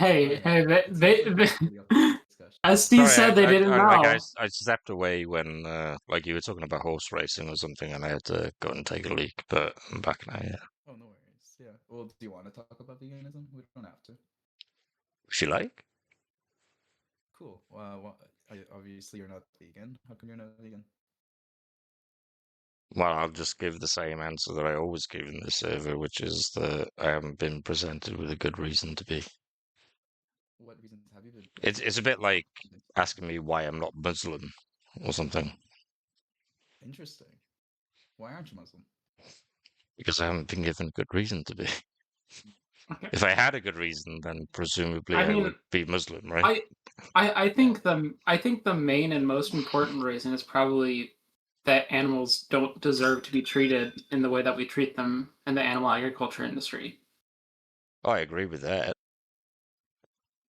Hey, Alright, hey, it seems like we're fully up for discussion. as Steve Sorry, said, they didn't know. I stepped away when like you were talking about horse racing or something, and I had to go and take a leak. But I'm back now. Yeah, Oh, no worries. Yeah. Well, do you want to talk about veganism? We don't have to. if you like. Cool. Obviously, you're not vegan. How come you're not vegan? Well, I'll just give the same answer that I always give in this server, which is that I haven't been presented with a good reason to be. What reasons have you been It's a bit like asking me why I'm not Muslim or something, Interesting. Why aren't you Muslim? because I haven't been given a good reason to be. Okay. If I had a good reason, then presumably I I would mean, be Muslim, right? I think the main and most important reason is probably that animals don't deserve to be treated in the way that we treat them in the animal agriculture industry. Oh, I agree with that.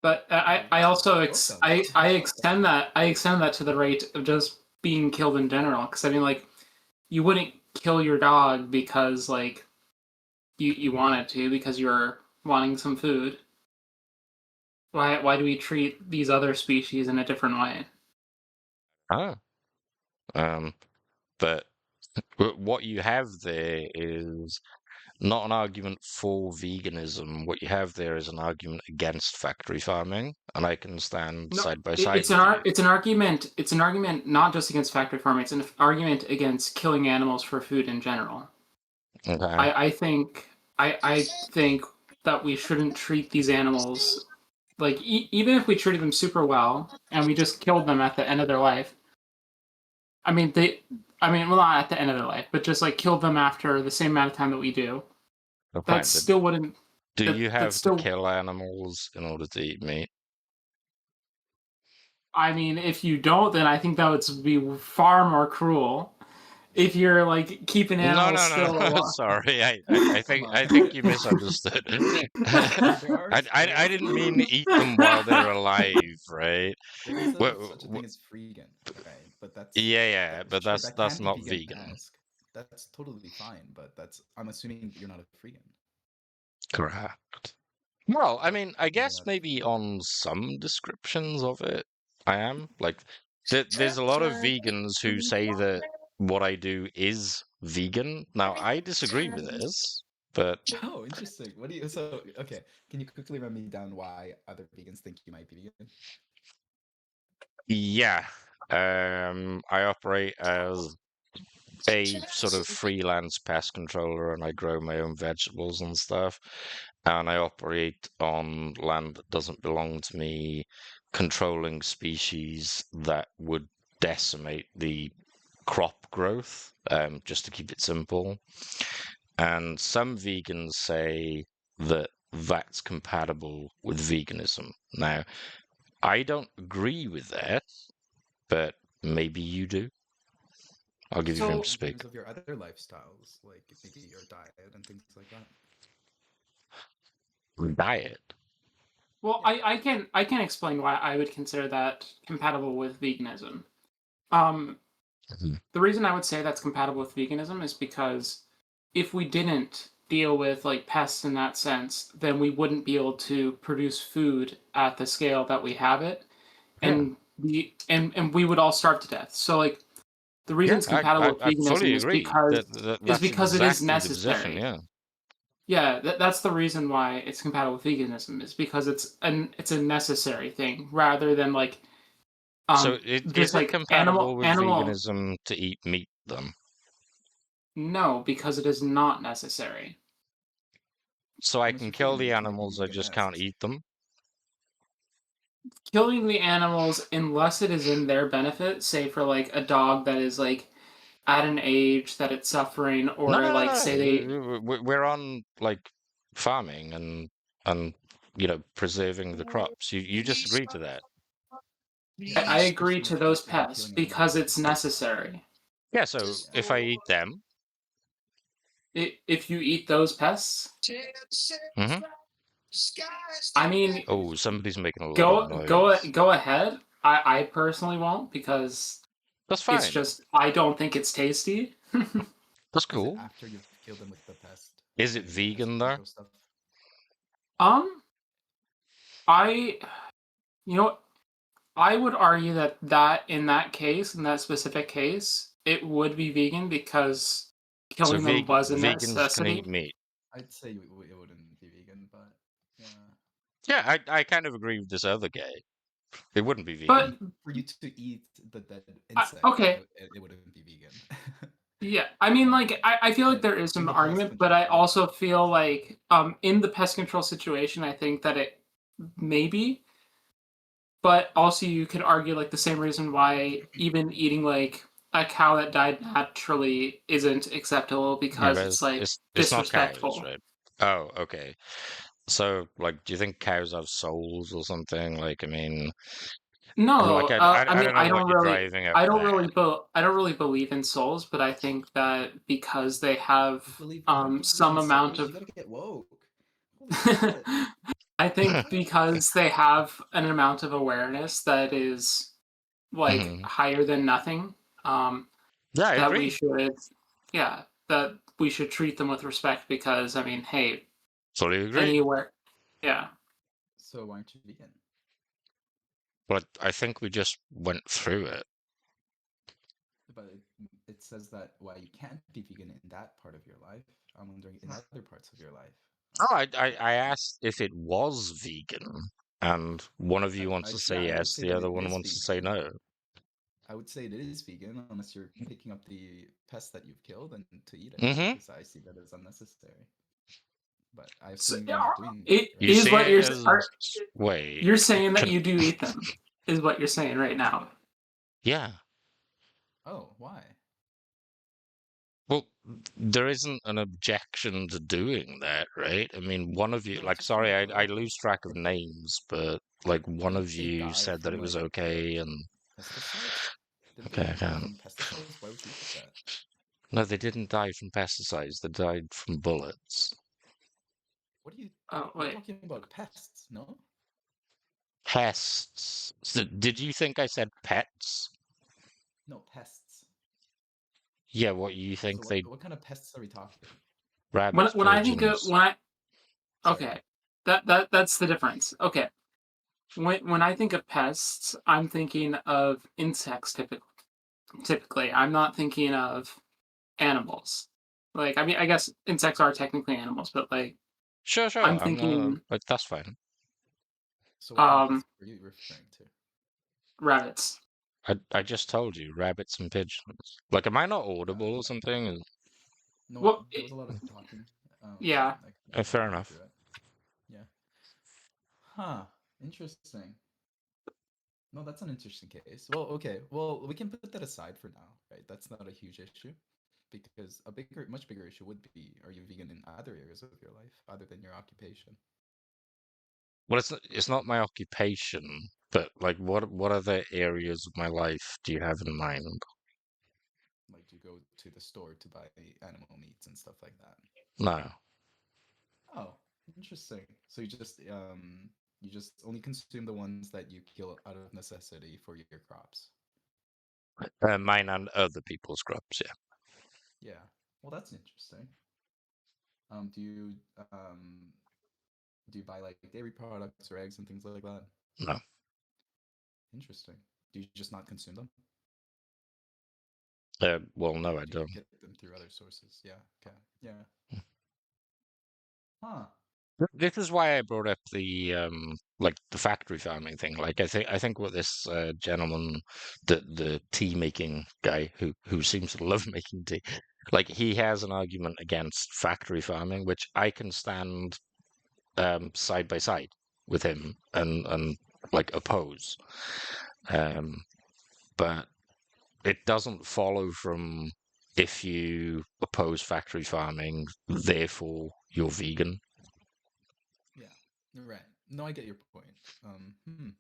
But I also Both of them. I extend that to the rate of just being killed in general. Because I mean, like, you wouldn't kill your dog because like you wanted to because you're wanting some food. Why do we treat these other species in a different way? Ah, um, but what you have there is not an argument for veganism. What you have there is an argument against factory farming, and I can stand No, side by side with you. it's an argument. It's an argument not just against factory farming. It's an argument against killing animals for food in general. Okay. I think that we shouldn't treat these animals like even if we treated them super well and we just killed them at the end of their life. I mean well, not at the end of their life, but just like killed them after the same amount of time that we do. Well, That fine, but still wouldn't. do you That have to still. kill animals in order to eat meat? I mean, if you don't, then I think that would be far more cruel. If you're like keeping No, animals no, no, still no. alive. Sorry, Come on. I think you misunderstood. There are I didn't mean eat them while they're alive, right? there is such a Wh- thing as freegan, right? But yeah, but sure, that that's can be not vegan. vegan-esque. That's totally fine, but I'm assuming you're not a freegan. Correct. Well, I mean, I You're guess not a maybe freegan. on some descriptions of it, I am. Like, there's a lot of vegans who say that what I do is vegan. Now, I disagree with this, but Oh, interesting. What do you so okay? Can you quickly run me down why other vegans think you might be vegan? yeah, I operate as a sort of freelance pest controller, and I grow my own vegetables and stuff. And I operate on land that doesn't belong to me, controlling species that would decimate the crop growth, just to keep it simple. And some vegans say that that's compatible with veganism. Now, I don't agree with that, but maybe you do. I'll give you room So to In speak. terms of your other lifestyles, like maybe your diet and things like that. Diet. well, Yeah. I can explain why I would consider that compatible with veganism. Um, Mhm. the reason I would say that's compatible with veganism is because if we didn't deal with like pests in that sense, then we wouldn't be able to produce food at the scale that we have it, Yeah. and we would all starve to death. So like the reason Yeah, it's compatible with I fully veganism agree. is That's because it is exactly the position. necessary. Yeah. Yeah, that's the reason why it's compatible with veganism is because it's a necessary thing rather than like So is just it like compatible with animal. veganism to eat meat then? No, because it is not necessary. So I Unless can you're kill vegan, the which might be animals, I just can't vegan-esque. eat them. Killing the animals unless it is in their benefit, say for like a dog that is like at an age that it's suffering, No, or no, no, like say they. no. We're on like farming and preserving the crops. You just agree to that. Yeah, I but agree Christian to is those correct about pests killing animals because for it's food. necessary. Yeah, so Yeah. if I eat them, If you eat those pests, hmm I mean, oh, somebody's making a lot of noise. go ahead. I personally won't because That's it's fine. just I don't think it's tasty. That's Is it cool. after you've killed them with the pest Is it and pest vegan though? control stuff? Um, I, you know, I would argue that in that case, in that specific case, it would be vegan because So killing them was a vegans can eat necessity. meat. I'd say it wouldn't be vegan, but yeah. Yeah, I kind of agree with this other guy. It wouldn't be But vegan. For you to eat the dead insect, okay, it wouldn't be vegan. yeah, I mean, Um, like, I feel like but there is in some the pest argument, but control I part, also feel like, in the pest control situation, I think that it maybe, but also you could argue like the same reason why even eating like a cow that died naturally isn't acceptable Yeah, because but it's like it's not cows, disrespectful. right? Oh, okay. So, like, do you think cows have souls or something? Like, I mean, No, like, I I mean, don't know what you're driving at with that. I don't really believe in souls, but I think that because they have you don't believe some in amount souls? of You gotta get woke. Holy shit! I The think fuck? because they have an amount of awareness that is like Mhm. higher than nothing, um, Yeah, I that we agree. should, yeah, that we should treat them with respect because I mean, hey, Fully agree. anywhere, yeah. So why aren't you vegan? But I think we just went through it. But it says that why you can't be vegan in that part of your life. I'm wondering in other parts of your life. Oh, I asked if it was vegan, and one of you wants to say I would yes, say the that other it one is wants to say vegan. no. I would say it is vegan unless you're picking up the pest that you've killed and to eat it, Mm-hmm. because I see that as unnecessary. But I So, assume you're not doing that, it You right? is see what it you're as wait, you're saying that can you do eat them, is what you're saying right now. yeah. Oh, why? Well, there isn't an objection to doing that, right? I mean, one of you, No, it's like, just sorry, I like lose track of names, but like one didn't of they you die said that from it was like okay, and pesticides? Didn't okay, they I die can't. from pesticides? Why would you eat that? No, they didn't die from pesticides. They died from bullets. What do you? Oh You're wait, talking about pests, no? Pests. So, did you think I said pets? No, pests. Yeah, what you So think what they what kind of pests are we talking? rabbits, when I think of pigeons. Sorry. okay, that's the difference. Okay, when I think of pests, I'm thinking of insects typically. I'm not thinking of animals. Like, I mean, I guess insects are technically animals, but like, Sure, I'm sure. I'm thinking like that's fine. So what kind of um pests were you referring to? rabbits. I just told you rabbits and pigeons. Like, am I not audible or Okay. something? No, Well, there was a lot of talking. yeah. I couldn't Fair hear enough. through it. Yeah. Huh. Interesting. No, that's an interesting case. Well, okay. Well, we can put that aside for now, right? That's not a huge issue because much bigger issue would be: are you vegan in other areas of your life other than your occupation? Well, it's not my occupation, but like, what other areas of my life do you have in mind? Like, do you go to the store to buy animal meats and stuff like that? No. Oh, interesting. So you just only consume the ones that you kill out of necessity for your crops. Mine and other people's crops, yeah. Yeah. Well, that's interesting. Um, do you um do you buy like dairy products or eggs and things like that? No. Interesting. Do you just not consume them? Well, Or no, I do you don't. get them through other sources? Yeah. Okay. Yeah. Huh. This is why I brought up the like the factory farming thing. Like, I think what this gentleman, the tea making guy who seems to love making tea, like he has an argument against factory farming, which I can stand side by side with him and like oppose. Um, but it doesn't follow from if you oppose factory farming, therefore you're vegan. Yeah. Right. No, I get your point.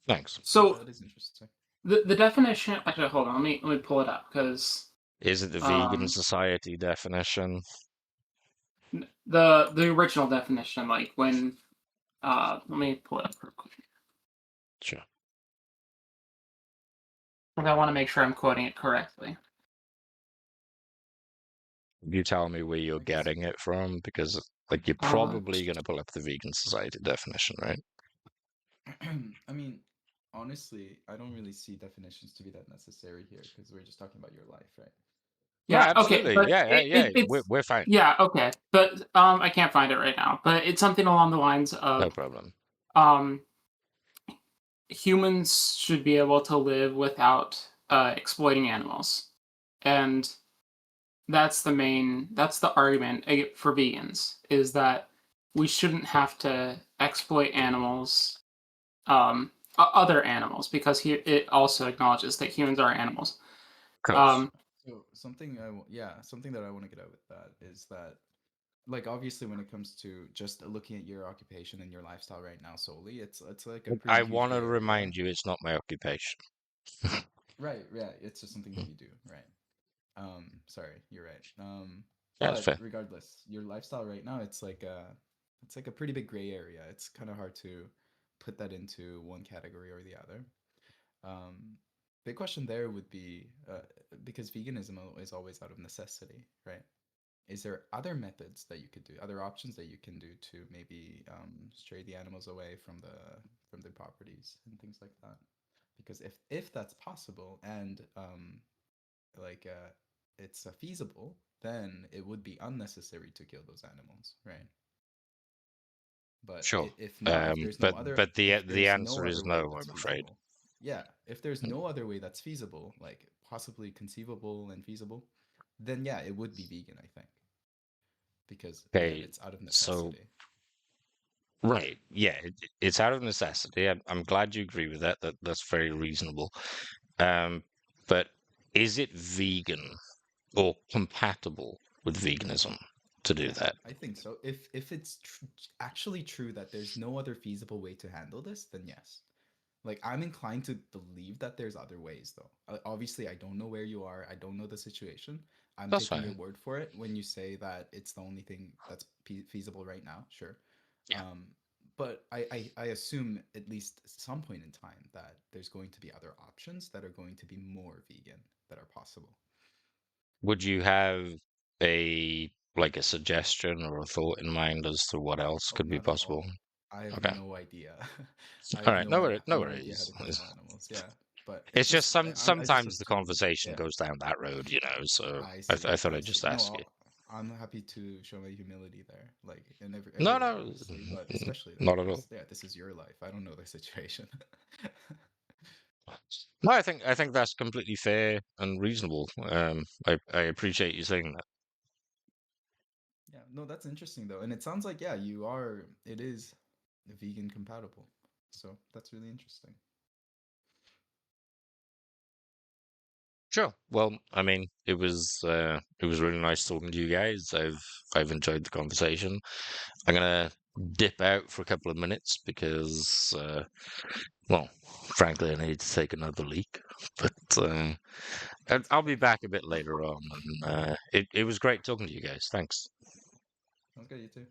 Thanks. So That is interesting. the definition. Actually, hold on. Let me pull it up because Is it the vegan um society definition? the original definition, like when let me pull it up real quick. Sure. I want to make sure I'm quoting it correctly. You tell me where you're I guess getting it from, because like you're Uh, probably going to pull up the vegan society definition, right? I mean, honestly, I don't really see definitions to be that necessary here because we're just talking about your life, right? Yeah, Yeah, okay, absolutely. but Yeah. it's We're fine. yeah, okay, but I can't find it right now. But it's something along the lines No of problem. um, humans should be able to live without exploiting animals, and that's the argument for vegans is that we shouldn't have to exploit animals, other animals, because it also acknowledges that humans are animals. Of course. So something something that I want to get out with that is that, like, obviously when it comes to just looking at your occupation and your lifestyle right now solely, it's like a pretty I huge want to gray area. remind you, it's not my occupation. Right, yeah, it's just something that you do, right? Sorry, you're right. That's But fair. regardless, your lifestyle right now, it's like a pretty big gray area. It's kind of hard to put that into one category or the other. Um, Big question there would be, because veganism is always out of necessity, right? Is there other methods that you could do, other options that you can do to maybe stray the animals away from their properties and things like that? Because if that's possible and like it's feasible, then it would be unnecessary to kill those animals, right? But Sure. if not, But if the there's no answer is other way no, that's I'm afraid. feasible, yeah, if there's no other way that's feasible, like possibly conceivable and feasible, then yeah, it would be vegan, I think, because again, Okay, it's out of so necessity. right, yeah, it's out of necessity. I'm glad you agree with that. That's very reasonable. But is it vegan or compatible with veganism to do Yeah, that? I think so. If it's actually true that there's no other feasible way to handle this, then yes. Like, I'm inclined to believe that there's other ways, though. Obviously, I don't know where you are. I don't know the situation. I'm That's taking your fine. word for it when you say that it's the only thing that's feasible right now. Sure. Yeah. But I assume at least some point in time that there's going to be other options that are going to be more vegan that are possible. Would you have a suggestion or a thought in mind as to what else Oh, could be not at possible? all. I have Okay. no idea. I All have right. No no idea how worries. to handle animals. Yeah, but It's it's just just I just sometimes the assume. conversation Yeah, goes down that road, so I I see. thought I I'd see. just No, ask you. I'm happy to show my humility there, like in No, everywhere, no, honestly, but especially there not at all. because yeah, this is your life. I don't know the situation. No, I think that's completely fair and reasonable. I appreciate you saying that. Yeah, no, that's interesting though, and it sounds like yeah, you are. It is vegan compatible, so that's really interesting. Sure. Well, I mean, it was really nice talking to you guys. I've enjoyed the conversation. I'm gonna dip out for a couple of minutes because well, frankly, I need to take another leak. But That's I'll be fair. back a bit later on. And it was great talking to you guys. Thanks. Okay, you too.